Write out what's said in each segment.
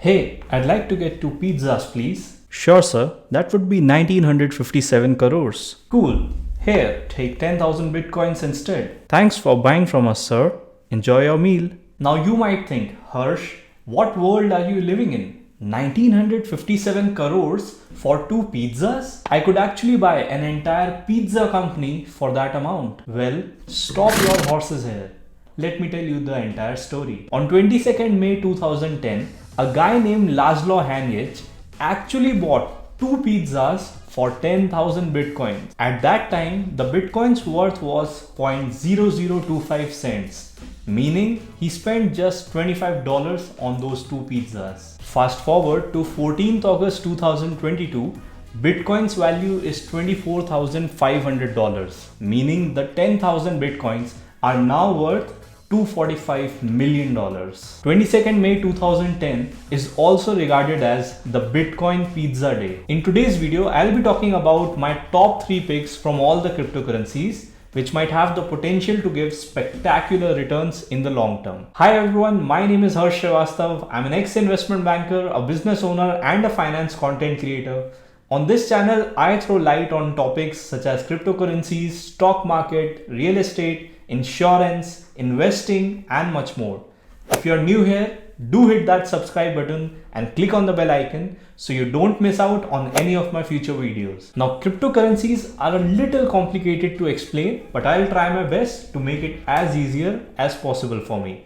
Hey, I'd like to get 2 pizzas, please. Sure, sir. That would be 1957 crores. Cool. Here, take 10,000 bitcoins instead. Thanks for buying from us, sir. Enjoy your meal. Now you might think, Harsh, what world are you living in? 1957 crores for 2 pizzas? I could actually buy an entire pizza company for that amount. Well, stop your horses here. Let me tell you the entire story. On 22nd May 2010, a guy named Laszlo Hanyecz actually bought 2 pizzas for 10,000 bitcoins. At that time, the bitcoin's worth was 0.0025 cents, meaning he spent just $25 on those 2 pizzas. Fast forward to 14th August 2022, Bitcoin's value is $24,500, meaning the 10,000 bitcoins are now worth $245 million. 22nd May 2010 is also regarded as the Bitcoin Pizza Day. In today's video, I'll be talking about my top 3 picks from all the cryptocurrencies, which might have the potential to give spectacular returns in the long term. Hi everyone, my name is Harsh Srivastav. I'm an ex-investment banker, a business owner, and a finance content creator. On this channel, I throw light on topics such as cryptocurrencies, stock market, real estate, insurance, investing, and much more. If you're new here, do hit that subscribe button and click on the bell icon so you don't miss out on any of my future videos. Now, cryptocurrencies are a little complicated to explain, but I'll try my best to make it as easier as possible for me.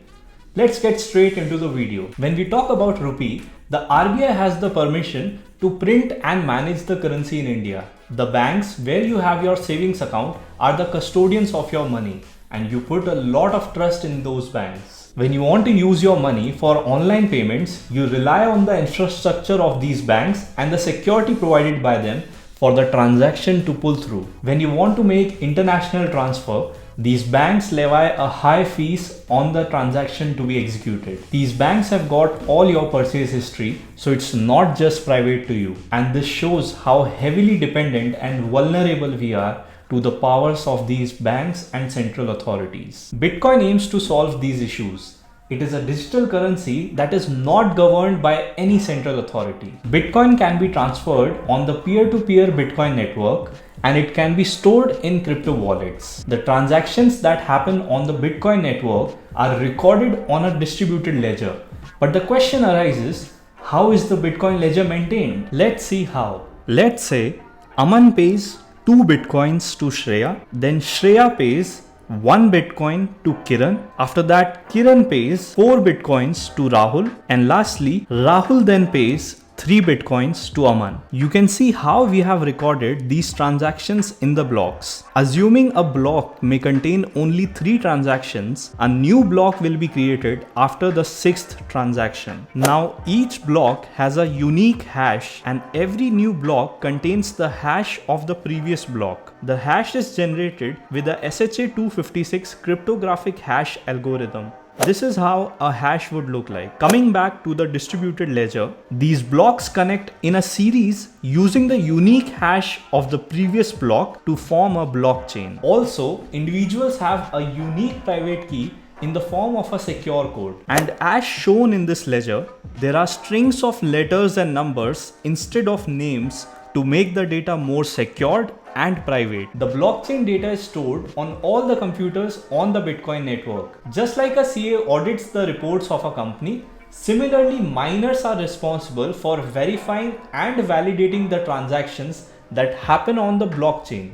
Let's get straight into the video. When we talk about rupee, the RBI has the permission to print and manage the currency in India. The banks where you have your savings account are the custodians of your money, and you put a lot of trust in those banks. When you want to use your money for online payments, you rely on the infrastructure of these banks and the security provided by them for the transaction to pull through. When you want to make international transfer, these banks levy a high fees on the transaction to be executed. These banks have got all your purchase history, so it's not just private to you. And this shows how heavily dependent and vulnerable we are to the powers of these banks and central authorities. Bitcoin aims to solve these issues. It is a digital currency that is not governed by any central authority. Bitcoin can be transferred on the peer-to-peer Bitcoin network, and it can be stored in crypto wallets. The transactions that happen on the Bitcoin network are recorded on a distributed ledger. But the question arises, how is the Bitcoin ledger maintained? Let's see how. Let's say Aman pays 2 bitcoins to Shreya, then Shreya pays 1 bitcoin to Kiran. After that, Kiran pays 4 bitcoins to Rahul, and lastly, Rahul then pays 3 bitcoins to Aman. You can see how we have recorded these transactions in the blocks. Assuming a block may contain only 3 transactions, a new block will be created after the 6th transaction. Now each block has a unique hash, and every new block contains the hash of the previous block. The hash is generated with the SHA-256 cryptographic hash algorithm. This is how a hash would look like. Coming back to the distributed ledger, these blocks connect in a series using the unique hash of the previous block to form a blockchain. Also, individuals have a unique private key in the form of a secure code. And as shown in this ledger, there are strings of letters and numbers instead of names to make the data more secured and private. The blockchain data is stored on all the computers on the Bitcoin network. Just like a CA audits the reports of a company, similarly miners are responsible for verifying and validating the transactions that happen on the blockchain.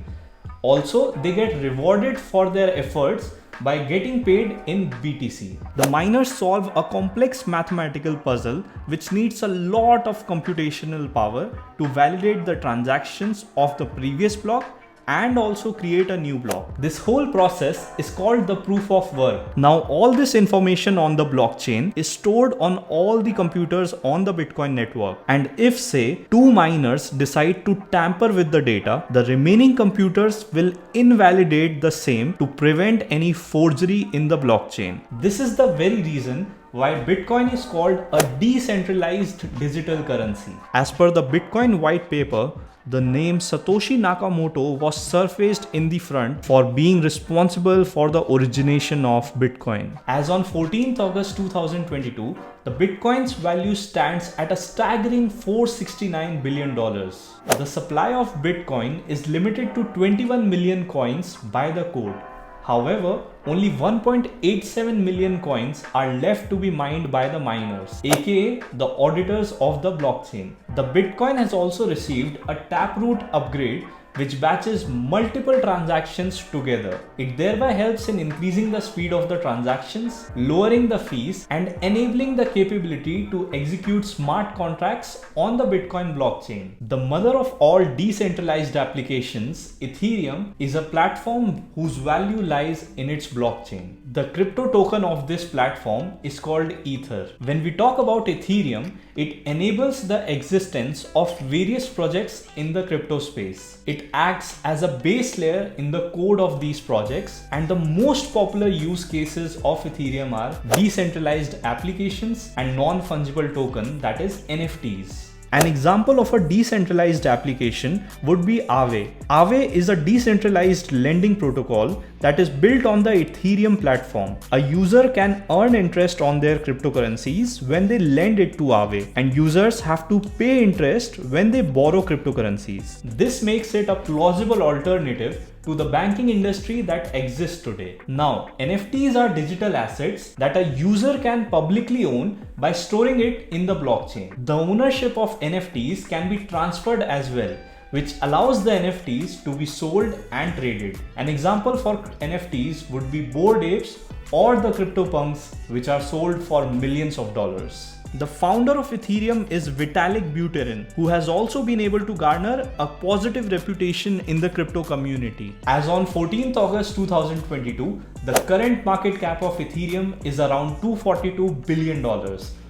Also, they get rewarded for their efforts by getting paid in BTC. The miners solve a complex mathematical puzzle which needs a lot of computational power to validate the transactions of the previous block and also create a new block. This whole process is called the proof of work. Now all this information on the blockchain is stored on all the computers on the Bitcoin network. And if say 2 miners decide to tamper with the data, the remaining computers will invalidate the same to prevent any forgery in the blockchain. This is the very reason why Bitcoin is called a decentralized digital currency. As per the Bitcoin white paper, The name Satoshi Nakamoto was surfaced in the front for being responsible for the origination of Bitcoin. As on 14th August 2022, the Bitcoin's value stands at a staggering $469 billion. The supply of Bitcoin is limited to 21 million coins by the code. However, only 1.87 million coins are left to be mined by the miners, aka the auditors of the blockchain. The Bitcoin has also received a taproot upgrade which batches multiple transactions together. It thereby helps in increasing the speed of the transactions, lowering the fees, and enabling the capability to execute smart contracts on the Bitcoin blockchain. The mother of all decentralized applications, Ethereum, is a platform whose value lies in its blockchain. The crypto token of this platform is called Ether. When we talk about Ethereum, it enables the existence of various projects in the crypto space. It acts as a base layer in the code of these projects, and the most popular use cases of Ethereum are decentralized applications and non-fungible token, that is NFTs. An example of a decentralized application would be Aave. Aave is a decentralized lending protocol that is built on the Ethereum platform. A user can earn interest on their cryptocurrencies when they lend it to Aave, and users have to pay interest when they borrow cryptocurrencies. This makes it a plausible alternative to the banking industry that exists today. Now, NFTs are digital assets that a user can publicly own by storing it in the blockchain. The ownership of NFTs can be transferred as well, which allows the NFTs to be sold and traded. An example for NFTs would be Bored Apes or the CryptoPunks, which are sold for millions of dollars. The founder of Ethereum is Vitalik Buterin, who has also been able to garner a positive reputation in the crypto community. As on 14th August 2022, the current market cap of Ethereum is around $242 billion.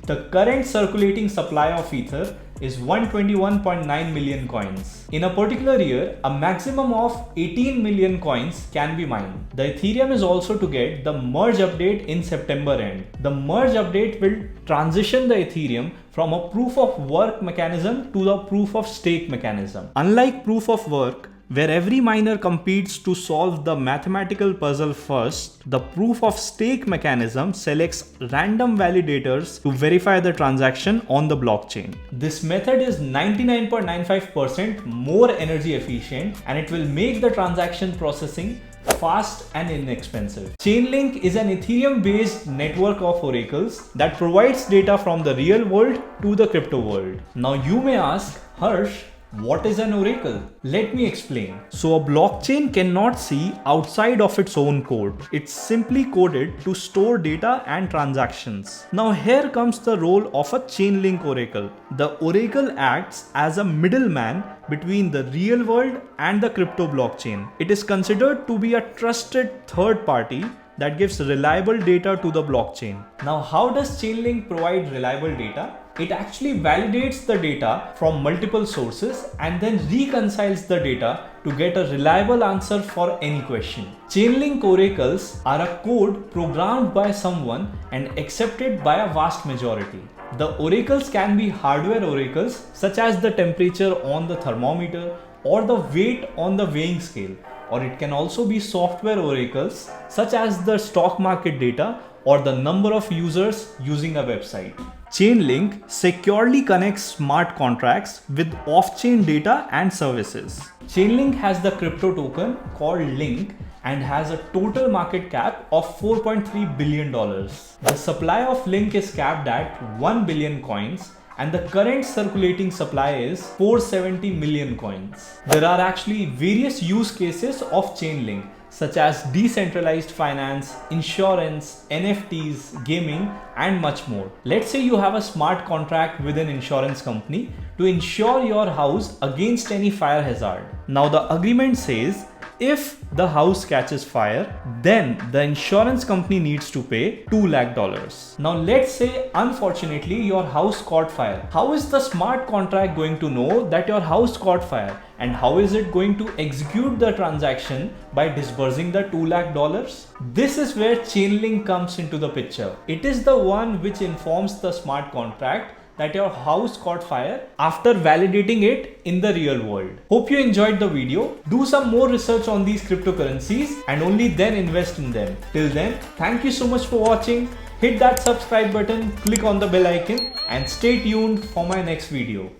The current circulating supply of Ether is 121.9 million coins. In a particular year, a maximum of 18 million coins can be mined. The Ethereum is also to get the merge update in September end. The merge update will transition the Ethereum from a proof of work mechanism to the proof of stake mechanism. Unlike proof of work, where every miner competes to solve the mathematical puzzle first, the proof of stake mechanism selects random validators to verify the transaction on the blockchain. This method is 99.95% more energy efficient, and it will make the transaction processing fast and inexpensive. Chainlink is an Ethereum-based network of oracles that provides data from the real world to the crypto world. Now you may ask, Harsh, what is an oracle? Let me explain. So a blockchain cannot see outside of its own code. It's simply coded to store data and transactions. Now here comes the role of a Chainlink oracle. The oracle acts as a middleman between the real world and the crypto blockchain. It is considered to be a trusted third party that gives reliable data to the blockchain. Now, how does Chainlink provide reliable data? It actually validates the data from multiple sources and then reconciles the data to get a reliable answer for any question. Chainlink oracles are a code programmed by someone and accepted by a vast majority. The oracles can be hardware oracles such as the temperature on the thermometer or the weight on the weighing scale, or it can also be software oracles such as the stock market data or the number of users using a website. Chainlink securely connects smart contracts with off-chain data and services. Chainlink has the crypto token called Link and has a total market cap of $4.3 billion. The supply of Link is capped at 1 billion coins, and the current circulating supply is 470 million coins. There are actually various use cases of Chainlink, such as decentralized finance, insurance, NFTs, gaming, and much more. Let's say you have a smart contract with an insurance company to insure your house against any fire hazard. Now the agreement says, if the house catches fire, then the insurance company needs to pay $2 lakh. Now let's say unfortunately your house caught fire. How is the smart contract going to know that your house caught fire? And how is it going to execute the transaction by disbursing the $2 lakh? This is where Chainlink comes into the picture. It is the one which informs the smart contract that your house caught fire after validating it in the real world. Hope you enjoyed the video. Do some more research on these cryptocurrencies and only then invest in them. Till then, thank you so much for watching. Hit that subscribe button, click on the bell icon and stay tuned for my next video.